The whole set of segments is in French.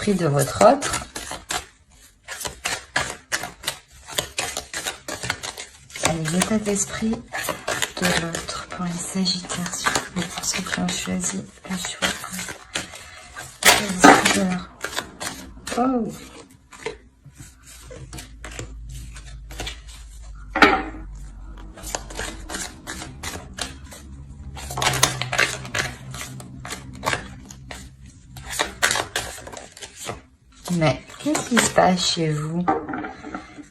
d'esprit de votre autre. Et l'état d'esprit de l'autre pour les Sagittaires, s'il vous plaît, pour ceux qui ont choisi le choix. Oh. Mais qu'est-ce qui se passe chez vous?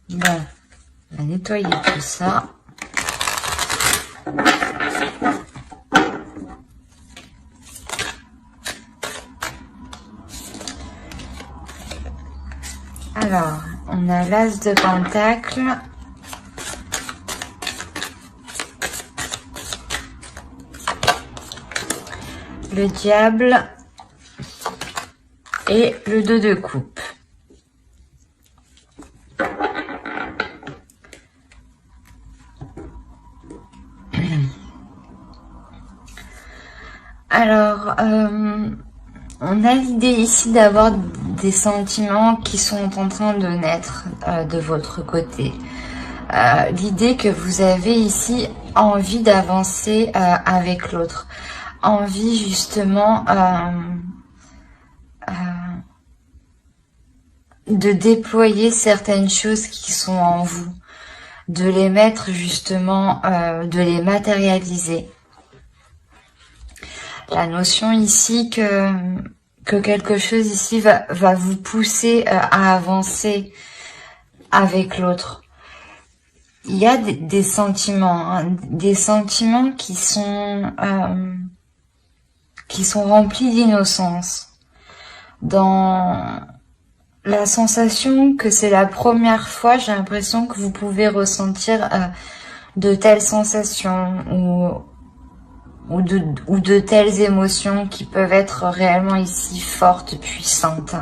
Bon, on va nettoyer tout ça. Alors, on a l'As de Pentacle. Le Diable. Et le 2 de coupe. Alors, on a l'idée ici d'avoir des sentiments qui sont en train de naître de votre côté. L'idée que vous avez ici envie d'avancer avec l'autre. Envie justement de déployer certaines choses qui sont en vous. De les mettre justement, de les matérialiser. La notion ici que quelque chose ici va vous pousser à avancer avec l'autre. Il y a des sentiments, hein, des sentiments qui sont remplis d'innocence. Dans la sensation que c'est la première fois, j'ai l'impression que vous pouvez ressentir de telles sensations ou de telles émotions qui peuvent être réellement ici fortes, puissantes.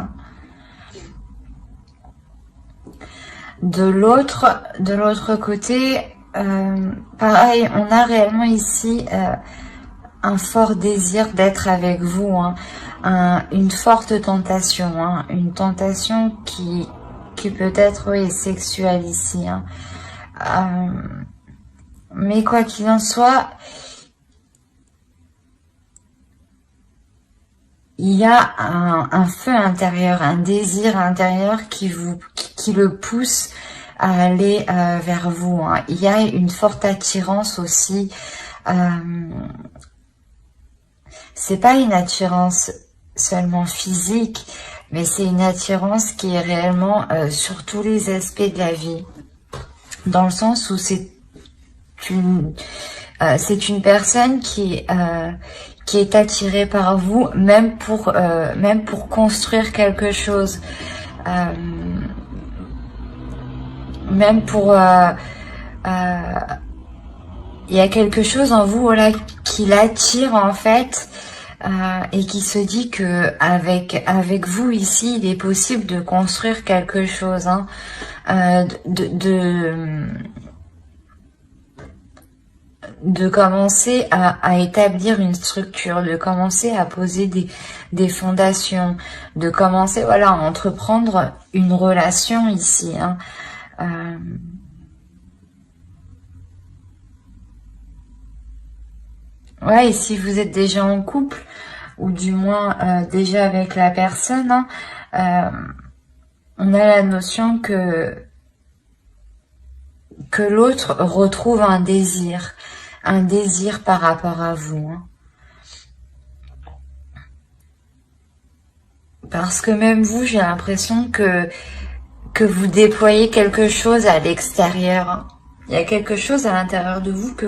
De l'autre côté, pareil, on a réellement ici un fort désir d'être avec vous, hein, une forte tentation, hein, une tentation qui peut être sexuelle ici. Hein. Mais quoi qu'il en soit, il y a un feu intérieur, un désir intérieur qui le pousse à aller vers vous. Hein. Il y a une forte attirance aussi. C'est pas une attirance seulement physique, mais c'est une attirance qui est réellement sur tous les aspects de la vie. Dans le sens où c'est une personne qui est attirée par vous, même pour construire quelque chose, même pour il y a quelque chose en vous, voilà, qui l'attire en fait, et qui se dit que avec vous ici, il est possible de construire quelque chose, hein, de commencer à établir une structure, de commencer à poser des fondations, de commencer, voilà, à entreprendre une relation ici, hein. Ouais, et si vous êtes déjà en couple, ou du moins déjà avec la personne, hein, on a la notion que l'autre retrouve un désir par rapport à vous. Hein. Parce que même vous, j'ai l'impression que vous déployez quelque chose à l'extérieur. Hein. Il y a quelque chose à l'intérieur de vous que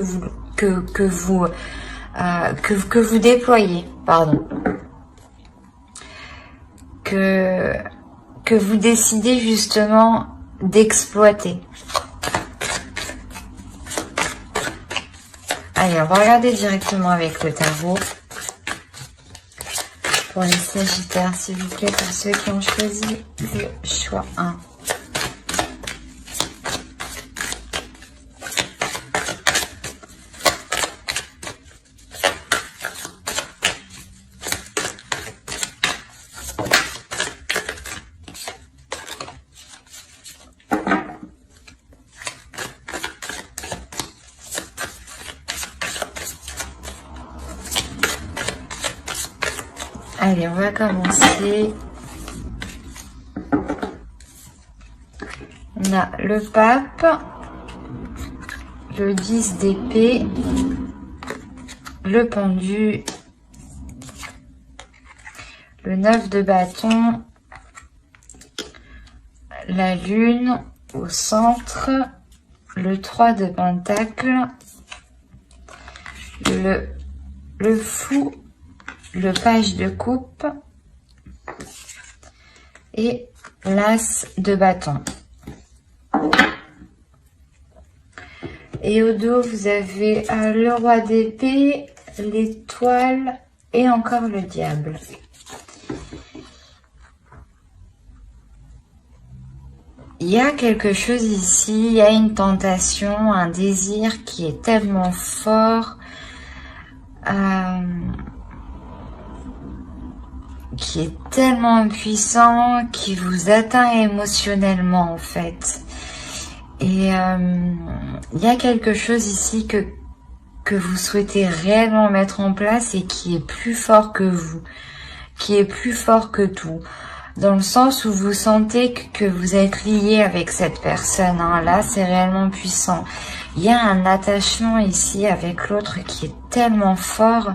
vous déployez, pardon. Que vous décidez justement d'exploiter. Allez, on va regarder directement avec le tarot. Pour les Sagittaires, s'il vous plaît, pour ceux qui ont choisi le choix 1. Allez, on va commencer. On a le pape, le 10 d'épée, le pendu, le 9 de bâton, la lune au centre, le 3 de pentacle, le fou, le page de coupe et l'as de bâton. Et au dos, vous avez le roi d'épée, l'étoile et encore le diable. Il y a quelque chose ici, il y a une tentation, un désir qui est tellement fort, qui est tellement puissant, qui vous atteint émotionnellement en fait. Et il y a quelque chose ici que vous souhaitez réellement mettre en place et qui est plus fort que vous, qui est plus fort que tout. Dans le sens où vous sentez que vous êtes lié avec cette personne. Hein. Là, c'est réellement puissant. Il y a un attachement ici avec l'autre qui est tellement fort.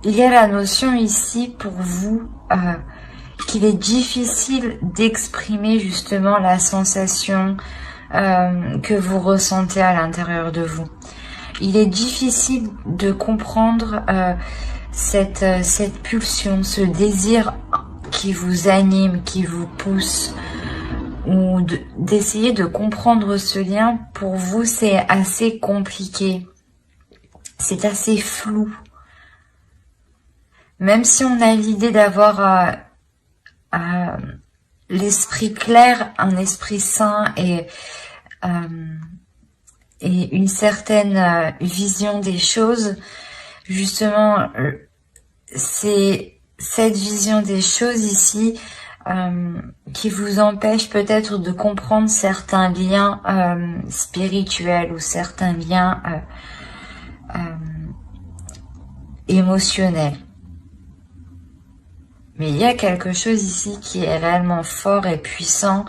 Il y a la notion ici pour vous qu'il est difficile d'exprimer justement la sensation que vous ressentez à l'intérieur de vous. Il est difficile de comprendre cette pulsion, ce désir qui vous anime, qui vous pousse, ou d'essayer de comprendre ce lien. Pour vous, c'est assez compliqué, c'est assez flou. Même si on a l'idée d'avoir l'esprit clair, un esprit sain et une certaine vision des choses, justement, c'est cette vision des choses ici qui vous empêche peut-être de comprendre certains liens spirituels ou certains liens émotionnels. Mais il y a quelque chose ici qui est réellement fort et puissant,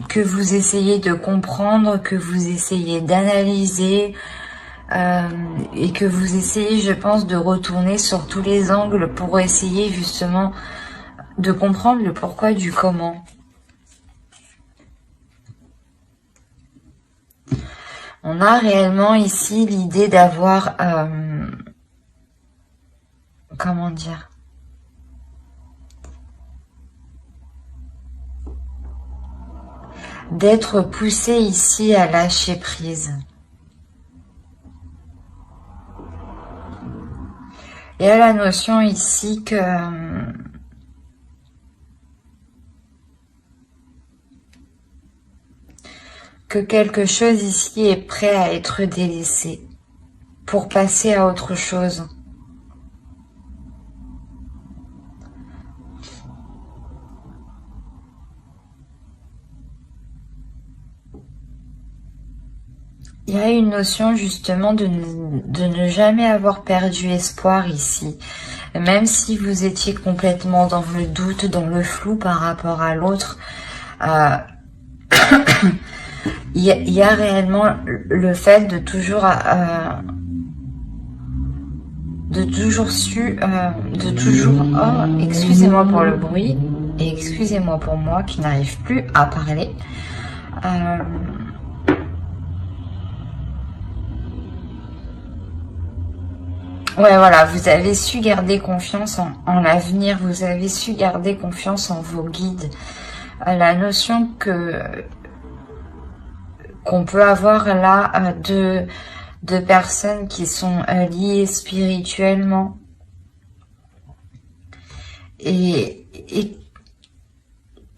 que vous essayez de comprendre, que vous essayez d'analyser, et que vous essayez, je pense, de retourner sur tous les angles pour essayer justement de comprendre le pourquoi du comment. On a réellement ici l'idée d'avoir... comment dire, d'être poussé ici à lâcher prise. Il y a la notion ici que quelque chose ici est prêt à être délaissé pour passer à autre chose. Il y a une notion justement de ne jamais avoir perdu espoir ici. Même si vous étiez complètement dans le doute, dans le flou par rapport à l'autre, il y a réellement le fait de toujours oh, excusez-moi pour le bruit et excusez-moi pour moi qui n'arrive plus à parler. Ouais, voilà, vous avez su garder confiance en l'avenir, vous avez su garder confiance en vos guides. La notion qu'on peut avoir là de personnes qui sont liées spirituellement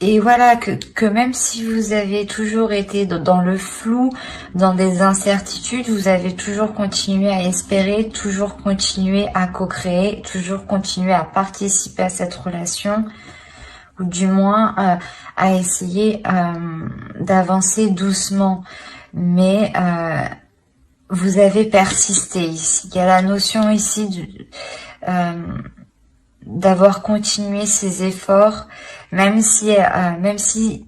et voilà, que même si vous avez toujours été dans le flou, dans des incertitudes, vous avez toujours continué à espérer, toujours continué à co-créer, toujours continué à participer à cette relation, ou du moins à essayer d'avancer doucement. Mais vous avez persisté ici. Il y a la notion ici d'avoir continué ces efforts, même s'ils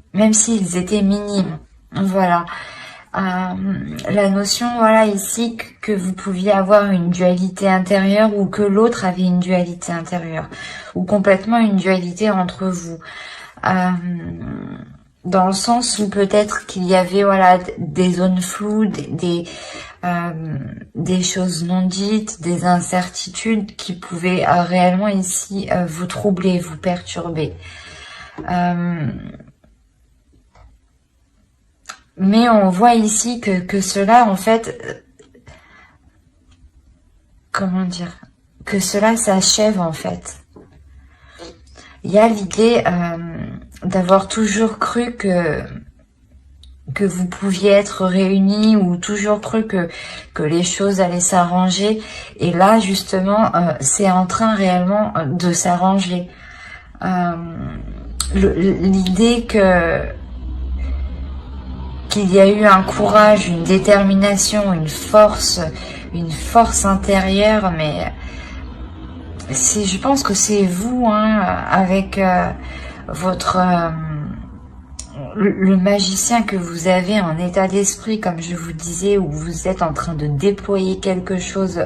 étaient minimes. Voilà. La notion, voilà, ici, que vous pouviez avoir une dualité intérieure ou que l'autre avait une dualité intérieure ou complètement une dualité entre vous. Dans le sens où peut-être qu'il y avait, voilà, des zones floues, des choses non dites, des incertitudes qui pouvaient réellement ici vous troubler, vous perturber. Mais on voit ici que cela, en fait, comment dire, que cela s'achève en fait. Il y a l'idée d'avoir toujours cru que vous pouviez être réunis ou toujours cru que les choses allaient s'arranger. Et là, justement, c'est en train réellement de s'arranger. L'idée qu'il y a eu un courage, une détermination, une force intérieure, mais je pense que c'est vous, hein, avec votre le magicien que vous avez en état d'esprit, comme je vous disais, où vous êtes en train de déployer quelque chose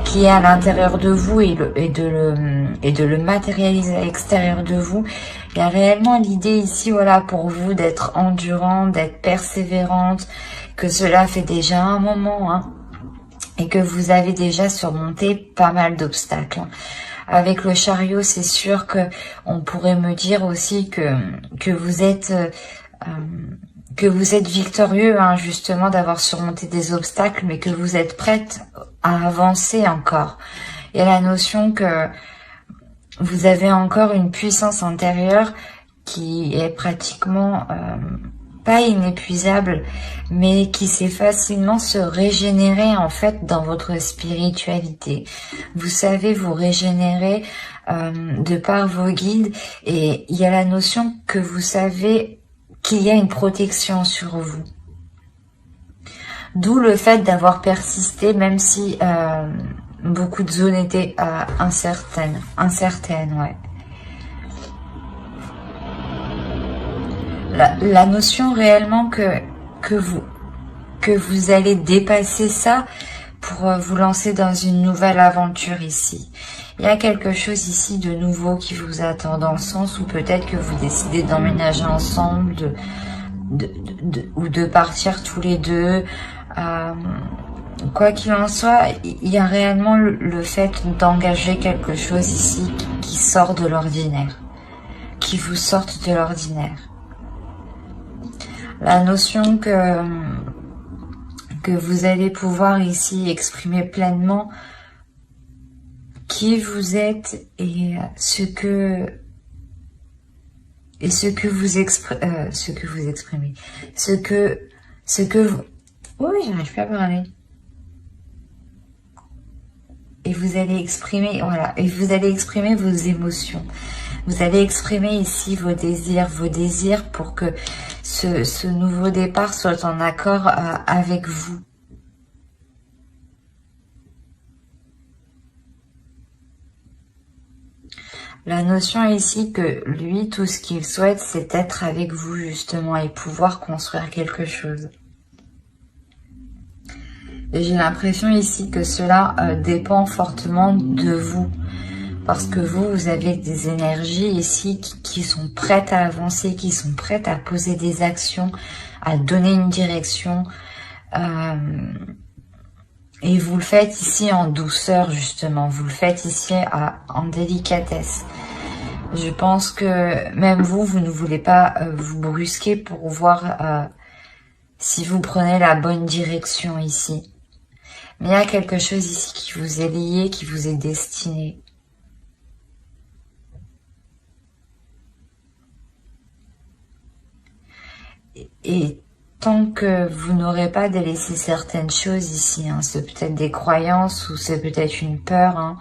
qui est à l'intérieur de vous et de le matérialiser à l'extérieur de vous. Il y a réellement l'idée ici, voilà, pour vous d'être endurante, d'être persévérante, que cela fait déjà un moment, hein, et que vous avez déjà surmonté pas mal d'obstacles. Avec le chariot, c'est sûr que on pourrait me dire aussi que vous êtes victorieux, hein, justement, d'avoir surmonté des obstacles, mais que vous êtes prête à avancer encore. Il y a la notion que vous avez encore une puissance intérieure qui est pratiquement pas inépuisable, mais qui sait facilement se régénérer en fait dans votre spiritualité. Vous savez vous régénérer de par vos guides, et il y a la notion que vous savez qu'il y a une protection sur vous. D'où le fait d'avoir persisté, même si beaucoup de zones étaient incertaines, ouais. La notion réellement que vous allez dépasser ça pour vous lancer dans une nouvelle aventure ici. Il y a quelque chose ici de nouveau qui vous attend, dans le sens où peut-être que vous décidez d'emménager ensemble, ou de partir tous les deux. Quoi qu'il en soit, il y a réellement le fait d'engager quelque chose ici qui sort de l'ordinaire, qui vous sorte de l'ordinaire. La notion que vous allez pouvoir ici exprimer pleinement qui vous êtes et ce que vous exprimez, oui, j'arrive plus à parler. Et vous allez exprimer, voilà, et vous allez exprimer vos émotions. Vous allez exprimer ici vos désirs pour que ce nouveau départ soit en accord avec vous. La notion ici que lui, tout ce qu'il souhaite, c'est être avec vous justement et pouvoir construire quelque chose. Et j'ai l'impression ici que cela dépend fortement de vous. Parce que vous avez des énergies ici qui sont prêtes à avancer, qui sont prêtes à poser des actions, à donner une direction. Et vous le faites ici en douceur, justement. Vous le faites ici en délicatesse. Je pense que même vous ne voulez pas vous brusquer pour voir si vous prenez la bonne direction ici. Mais il y a quelque chose ici qui vous est lié, qui vous est destiné. Et tant que vous n'aurez pas délaissé certaines choses ici, hein, c'est peut-être des croyances ou c'est peut-être une peur,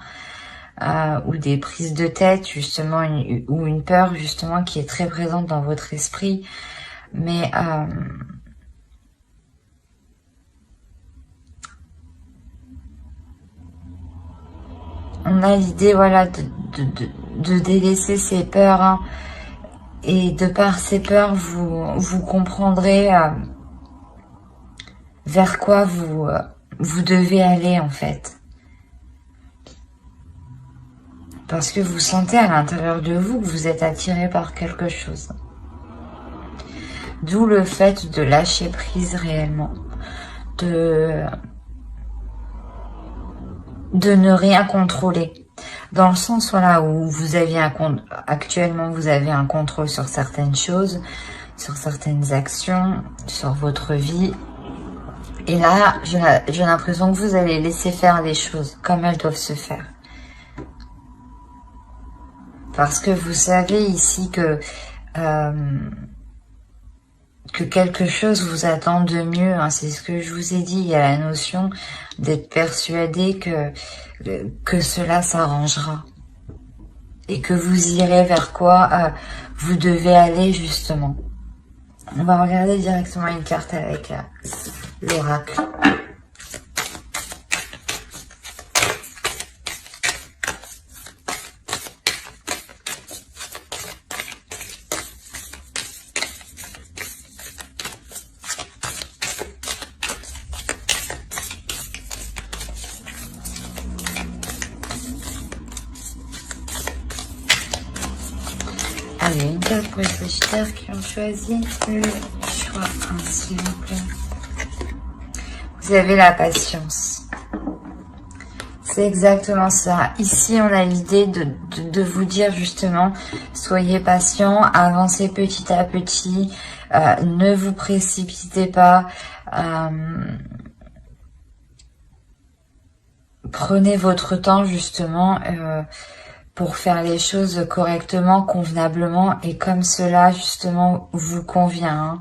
hein, ou des prises de tête justement, ou une peur justement qui est très présente dans votre esprit, mais on a l'idée, voilà, de délaisser ses peurs, hein, et de par ces peurs, vous comprendrez vers quoi vous devez aller, en fait. Parce que vous sentez à l'intérieur de vous que vous êtes attiré par quelque chose. D'où le fait de lâcher prise réellement. De ne rien contrôler. Dans le sens, voilà, où vous aviez actuellement vous avez un contrôle sur certaines choses, sur certaines actions, sur votre vie. Et là, j'ai l'impression que vous allez laisser faire les choses comme elles doivent se faire. Parce que vous savez ici que quelque chose vous attend de mieux, hein, c'est ce que je vous ai dit. Il y a la notion d'être persuadé que cela s'arrangera et que vous irez vers quoi vous devez aller justement. On va regarder directement une carte avec l'oracle. Allez, une carte pour les Sagittaires qui ont choisi le choix 1, s'il vous plaît. Vous avez la patience. C'est exactement ça. Ici, on a l'idée de vous dire justement, soyez patient, avancez petit à petit, ne vous précipitez pas, prenez votre temps justement pour faire les choses correctement, convenablement et comme cela justement vous convient.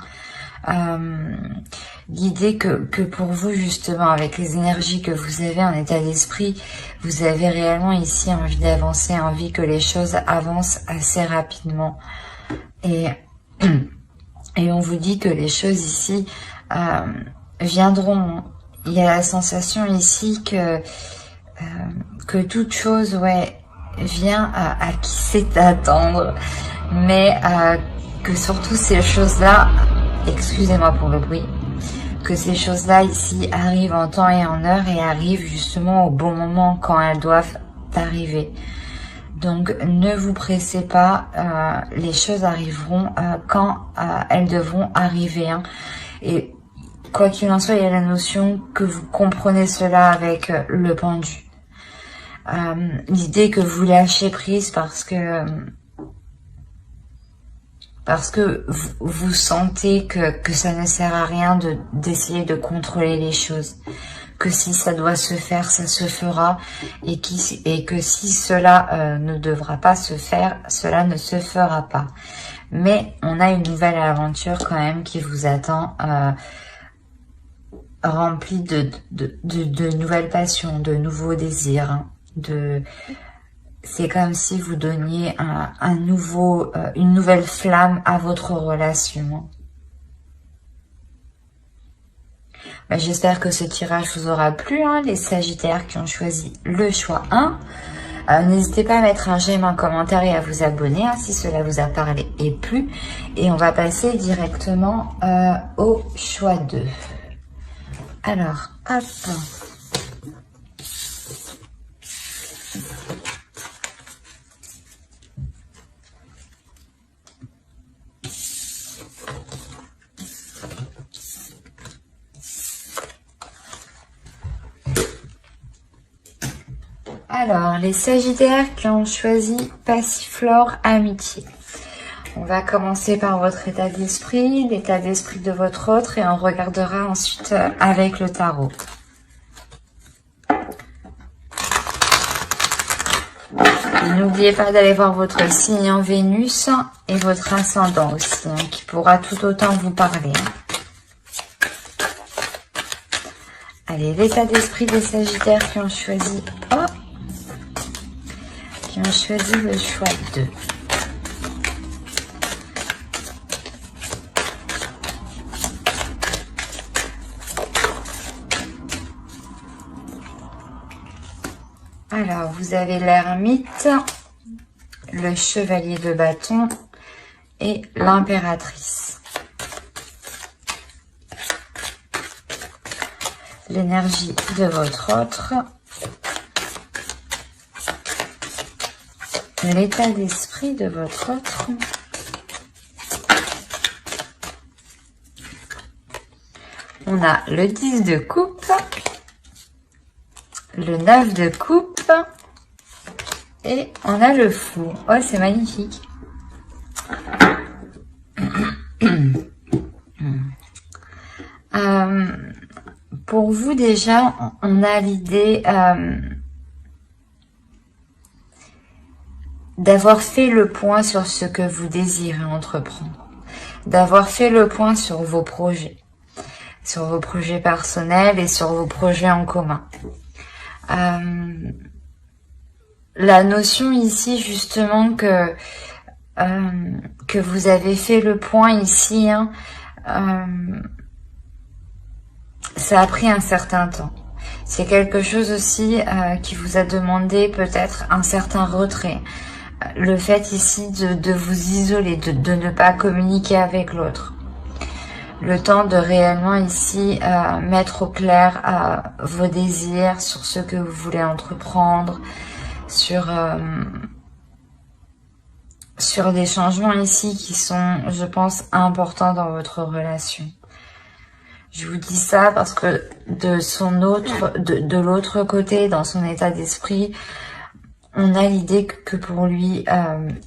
L'idée que pour vous justement avec les énergies que vous avez en état d'esprit, vous avez réellement ici envie d'avancer, envie que les choses avancent assez rapidement et on vous dit que les choses ici viendront. Il y a la sensation ici que toute chose, ouais, vient à qui sait attendre, mais que surtout ces choses-là, excusez-moi pour le bruit, que ces choses-là ici arrivent en temps et en heure et arrivent justement au bon moment quand elles doivent arriver. Donc ne vous pressez pas, les choses arriveront quand elles devront arriver, hein. Et quoi qu'il en soit, il y a la notion que vous comprenez cela avec le pendu. L'idée que vous lâchez prise parce que vous sentez que ça ne sert à rien d'essayer de contrôler les choses, que si ça doit se faire, ça se fera, et que si cela ne devra pas se faire, cela ne se fera pas. Mais on a une nouvelle aventure quand même qui vous attend, remplie de nouvelles passions, de nouveaux désirs, hein, c'est comme si vous donniez une nouvelle flamme à votre relation. Ben, j'espère que ce tirage vous aura plu, hein, les Sagittaires qui ont choisi le choix 1. N'hésitez pas à mettre un j'aime, un commentaire et à vous abonner, hein, si cela vous a parlé et plu. Et on va passer directement au choix 2. Alors, hop. Alors, les Sagittaires qui ont choisi Passiflore Amitié. On va commencer par votre état d'esprit, l'état d'esprit de votre autre et on regardera ensuite avec le tarot. N'oubliez pas d'aller voir votre signe en Vénus et votre ascendant aussi, hein, qui pourra tout autant vous parler. Allez, l'état d'esprit des Sagittaires qui ont choisi... qui ont choisi le choix 2. Alors, vous avez l'ermite, le chevalier de bâton et l'impératrice. L'énergie de votre autre. L'état d'esprit de votre autre. On a le 10 de coupe, le 9 de coupe et on a le fou. Oh, c'est magnifique. Pour vous déjà, on a l'idée d'avoir fait le point sur ce que vous désirez entreprendre, d'avoir fait le point sur vos projets personnels et sur vos projets en commun. La notion ici justement que vous avez fait le point ici, hein, ça a pris un certain temps. C'est quelque chose aussi qui vous a demandé peut-être un certain retrait. Le fait ici de vous isoler, de ne pas communiquer avec l'autre. Le temps de réellement ici mettre au clair vos désirs sur ce que vous voulez entreprendre, sur des changements ici qui sont, je pense, importants dans votre relation. Je vous dis ça parce que de l'autre côté, dans son état d'esprit, on a l'idée que pour lui,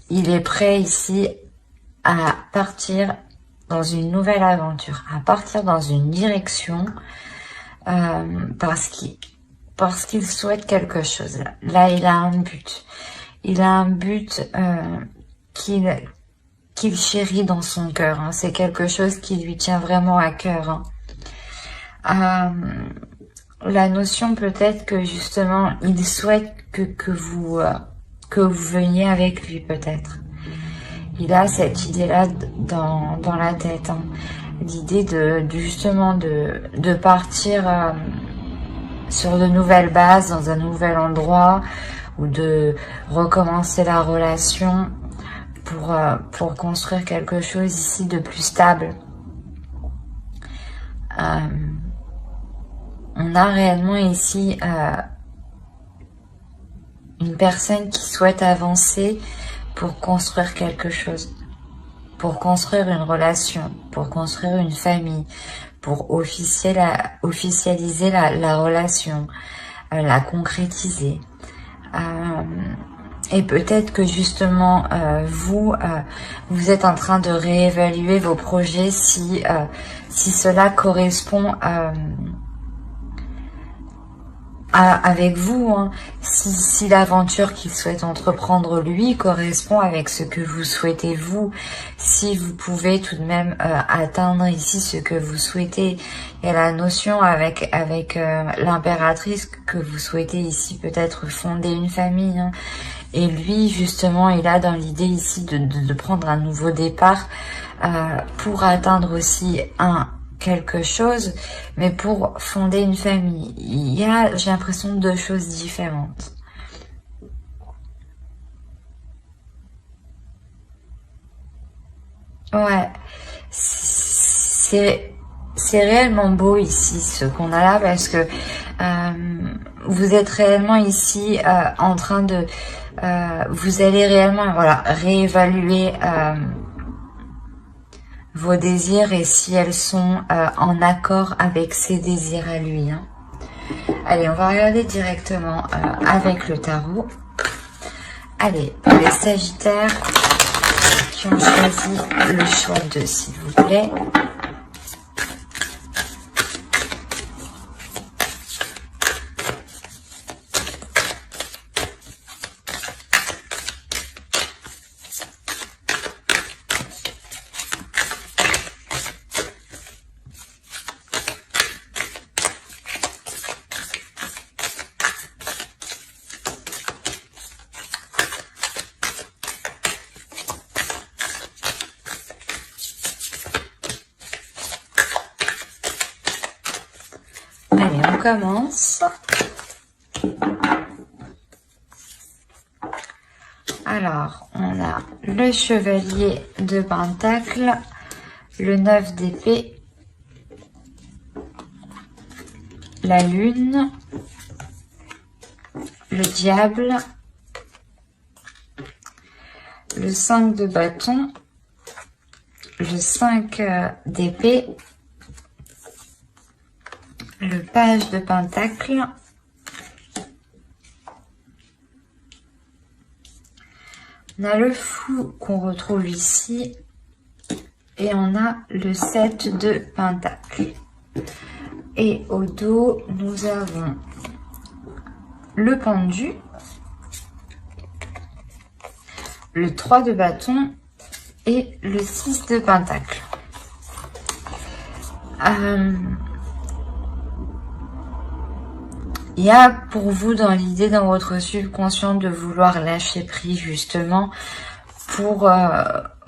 il est prêt ici à partir dans une nouvelle aventure, à partir dans une direction, parce qu'il souhaite quelque chose. Là, il a un but. Il a un but qu'il chérit dans son cœur. Hein. C'est quelque chose qui lui tient vraiment à cœur. Hein. La notion peut-être que justement, il souhaite que vous veniez avec lui peut-être. Il a cette idée-là dans la tête. Hein. L'idée justement de partir sur de nouvelles bases, dans un nouvel endroit, ou de recommencer la relation pour construire quelque chose ici de plus stable. On a réellement ici une personne qui souhaite avancer pour construire quelque chose, pour construire une relation, pour construire une famille, pour officialiser la relation, la concrétiser. Et peut-être que justement, vous êtes en train de réévaluer vos projets si cela correspond avec vous, hein. Si l'aventure qu'il souhaite entreprendre lui correspond avec ce que vous souhaitez vous, si vous pouvez tout de même atteindre ici ce que vous souhaitez. Il y a la notion avec l'impératrice que vous souhaitez ici peut-être fonder une famille, hein. Et lui justement il a dans l'idée ici de prendre un nouveau départ pour atteindre aussi quelque chose, mais pour fonder une famille. Il y a, j'ai l'impression, deux choses différentes. Ouais, c'est réellement beau ici ce qu'on a là parce que vous êtes réellement ici en train de vous allez réellement réévaluer vos désirs et si elles sont en accord avec ses désirs à lui. Hein. Allez, on va regarder directement avec le tarot. Allez, pour les Sagittaires qui ont choisi le choix de, s'il vous plaît. Allez, on commence. Alors, on a le chevalier de Pentacle, le 9 d'épée, la lune, le diable, le 5 de bâton, le 5 d'épée, le page de Pentacle, on a le fou qu'on retrouve ici et on a le 7 de Pentacle. Et au dos, nous avons le pendu, le 3 de bâton et le 6 de Pentacle. Il y a pour vous dans l'idée dans votre subconscient de vouloir lâcher prise justement pour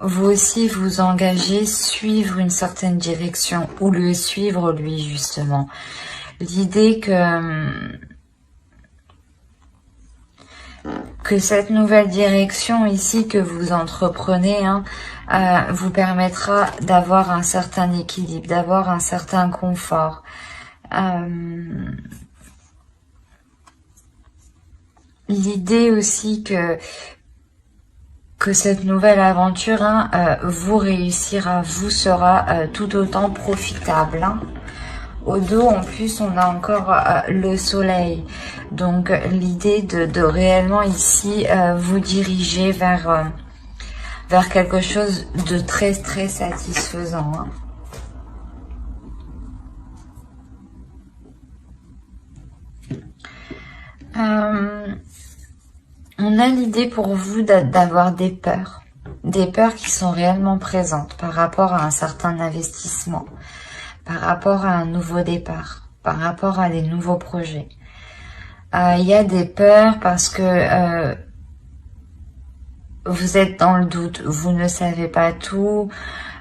vous aussi vous engager, suivre une certaine direction ou le suivre lui justement. L'idée que cette nouvelle direction ici que vous entreprenez vous permettra d'avoir un certain équilibre, d'avoir un certain confort. L'idée aussi que cette nouvelle aventure vous réussira, vous sera tout autant profitable. Au dos, en plus, on a encore le soleil. Donc, l'idée de réellement ici vous diriger vers quelque chose de très, très satisfaisant. On a l'idée pour vous d'avoir des peurs qui sont réellement présentes par rapport à un certain investissement, par rapport à un nouveau départ, par rapport à des nouveaux projets. Il y a des peurs parce que vous êtes dans le doute, vous ne savez pas tout,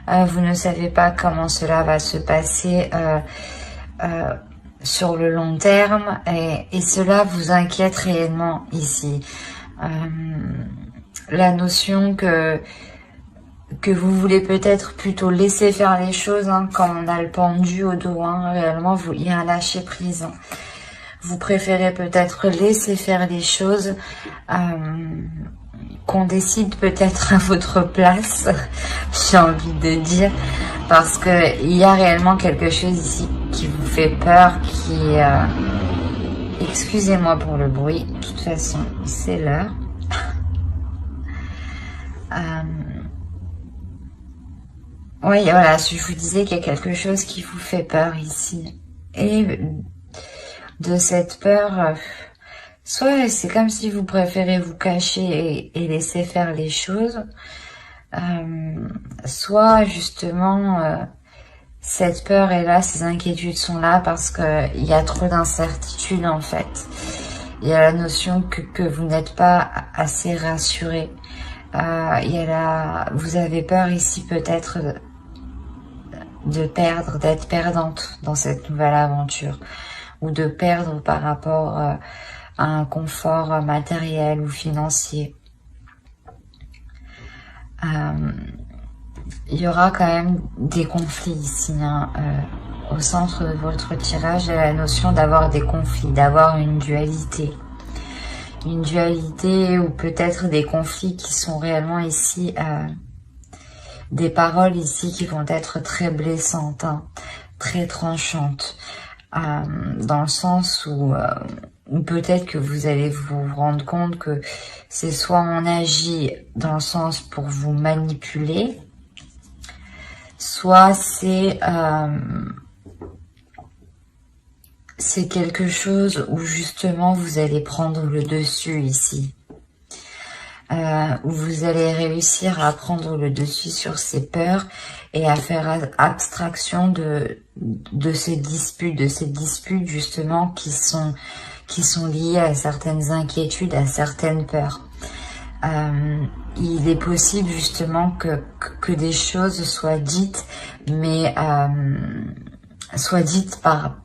vous ne savez pas comment cela va se passer sur le long terme et cela vous inquiète réellement ici. La notion que vous voulez peut-être plutôt laisser faire les choses quand on a le pendu au dos, réellement il y a un lâcher prise. Vous préférez peut-être laisser faire les choses, qu'on décide peut-être à votre place, j'ai envie de dire, parce que il y a réellement quelque chose ici qui vous fait peur, qui excusez-moi pour le bruit, de toute façon, c'est l'heure. Oui, voilà, je vous disais qu'il y a quelque chose qui vous fait peur ici. Et de cette peur, soit c'est comme si vous préférez vous cacher et laisser faire les choses, soit justement... cette peur est là, ces inquiétudes sont là parce que il y a trop d'incertitudes en fait. Il y a la notion que vous n'êtes pas assez rassuré. Vous avez peur ici peut-être de perdre, d'être perdante dans cette nouvelle aventure ou de perdre par rapport à un confort matériel ou financier. Il y aura quand même des conflits ici. Au centre de votre tirage, il y a la notion d'avoir des conflits, d'avoir une dualité. Une dualité ou peut-être des conflits qui sont réellement ici, des paroles ici qui vont être très blessantes, très tranchantes, dans le sens où peut-être que vous allez vous rendre compte que c'est soit on agit dans le sens pour vous manipuler, soit c'est quelque chose où justement vous allez prendre le dessus ici. Où vous allez réussir à prendre le dessus sur ces peurs et à faire abstraction de ces disputes justement qui sont liées à certaines inquiétudes, à certaines peurs. Il est possible justement que des choses soient dites, mais soient dites par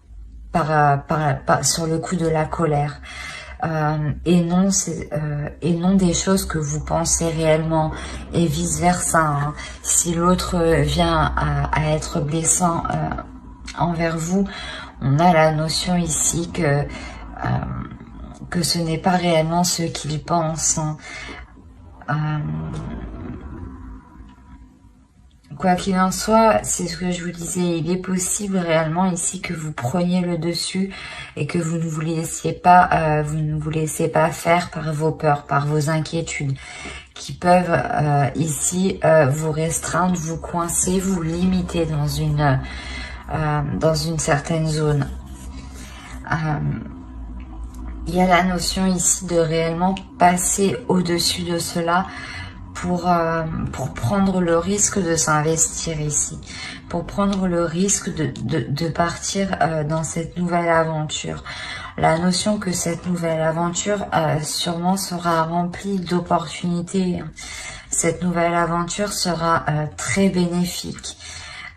sur le coup de la colère. et non des choses que vous pensez réellement, et vice versa, hein. Si l'autre vient à être blessant envers vous, on a la notion ici que ce n'est pas réellement ce qu'il pense, hein. Quoi qu'il en soit, c'est ce que je vous disais, il est possible réellement ici que vous preniez le dessus et que vous ne vous laissiez pas, faire par vos peurs, par vos inquiétudes, qui peuvent ici vous restreindre, vous coincer, vous limiter dans une certaine zone. Il y a la notion ici de réellement passer au-dessus de cela, pour prendre le risque de s'investir ici, pour prendre le risque de partir dans cette nouvelle aventure. La notion que cette nouvelle aventure sûrement sera remplie d'opportunités. Cette nouvelle aventure sera très bénéfique,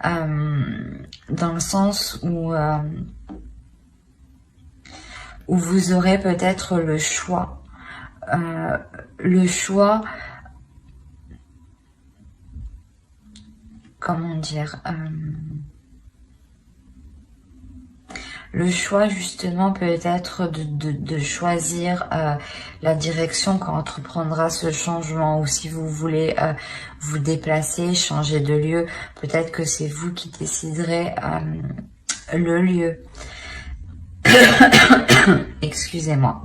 dans le sens où vous aurez peut-être le choix. Comment dire, le choix justement peut-être de choisir la direction qu'entreprendra ce changement, ou si vous voulez vous déplacer, changer de lieu, peut-être que c'est vous qui déciderez le lieu. Excusez-moi.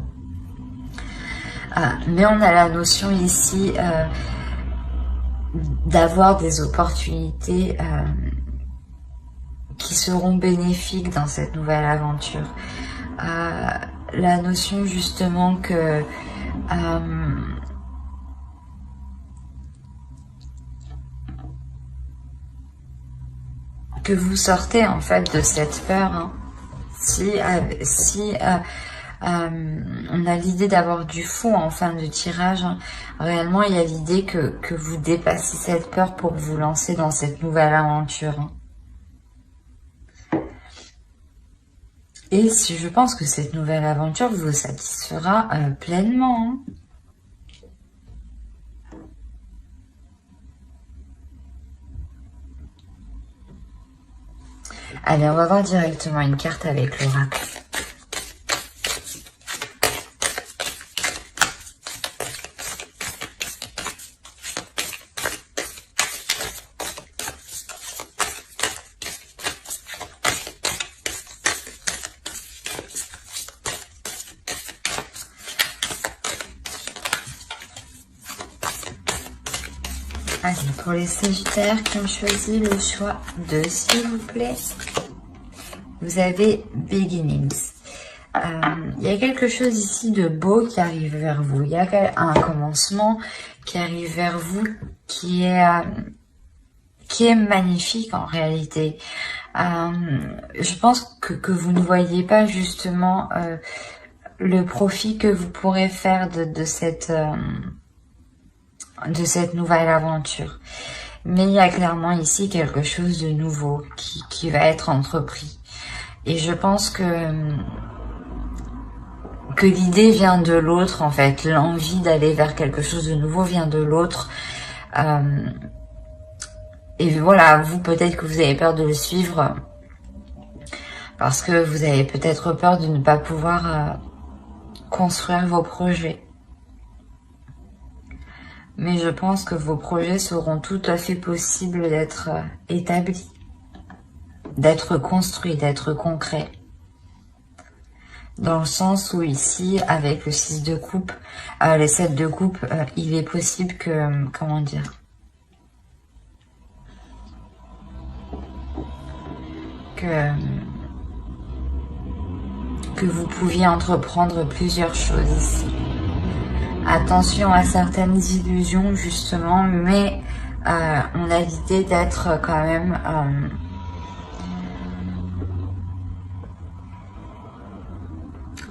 Mais on a la notion ici d'avoir des opportunités qui seront bénéfiques dans cette nouvelle aventure. La notion justement que vous sortez en fait de cette peur, hein. On a l'idée d'avoir du fond en fin de tirage, hein. Réellement, il y a l'idée que vous dépassez cette peur pour vous lancer dans cette nouvelle aventure, hein. Et si je pense que cette nouvelle aventure vous satisfera pleinement, hein. Allez, on va voir directement une carte avec l'oracle. Allez, pour les Sagittaires qui ont choisi le choix 2, s'il vous plaît, vous avez Beginnings. Il y a quelque chose ici de beau qui arrive vers vous. Il y a un commencement qui arrive vers vous qui est magnifique en réalité. Je pense que vous ne voyez pas justement le profit que vous pourrez faire de cette nouvelle aventure. Mais il y a clairement ici quelque chose de nouveau qui va être entrepris. Et je pense que l'idée vient de l'autre en fait. L'envie d'aller vers quelque chose de nouveau vient de l'autre. Et voilà, vous peut-être que vous avez peur de le suivre parce que vous avez peut-être peur de ne pas pouvoir construire vos projets. Mais je pense que vos projets seront tout à fait possibles d'être établis, d'être construits, d'être concrets. Dans le sens où ici, avec le 6 de coupe, les 7 de coupe, il est possible que, comment dire, que vous pouviez entreprendre plusieurs choses ici. Attention à certaines illusions justement, mais on a l'idée d'être quand même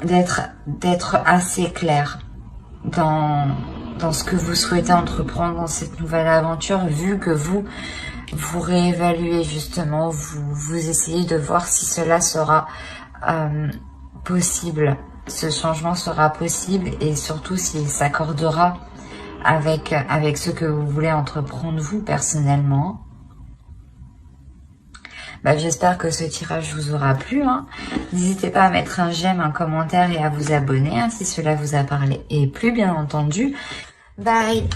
d'être assez clair dans ce que vous souhaitez entreprendre dans cette nouvelle aventure, vu que vous réévaluez justement, vous essayez de voir si cela sera possible ce changement sera possible et surtout s'il s'accordera avec ce que vous voulez entreprendre vous personnellement. J'espère que ce tirage vous aura plu. N'hésitez pas à mettre un j'aime, un commentaire et à vous abonner si cela vous a parlé et plu, bien entendu. Bye!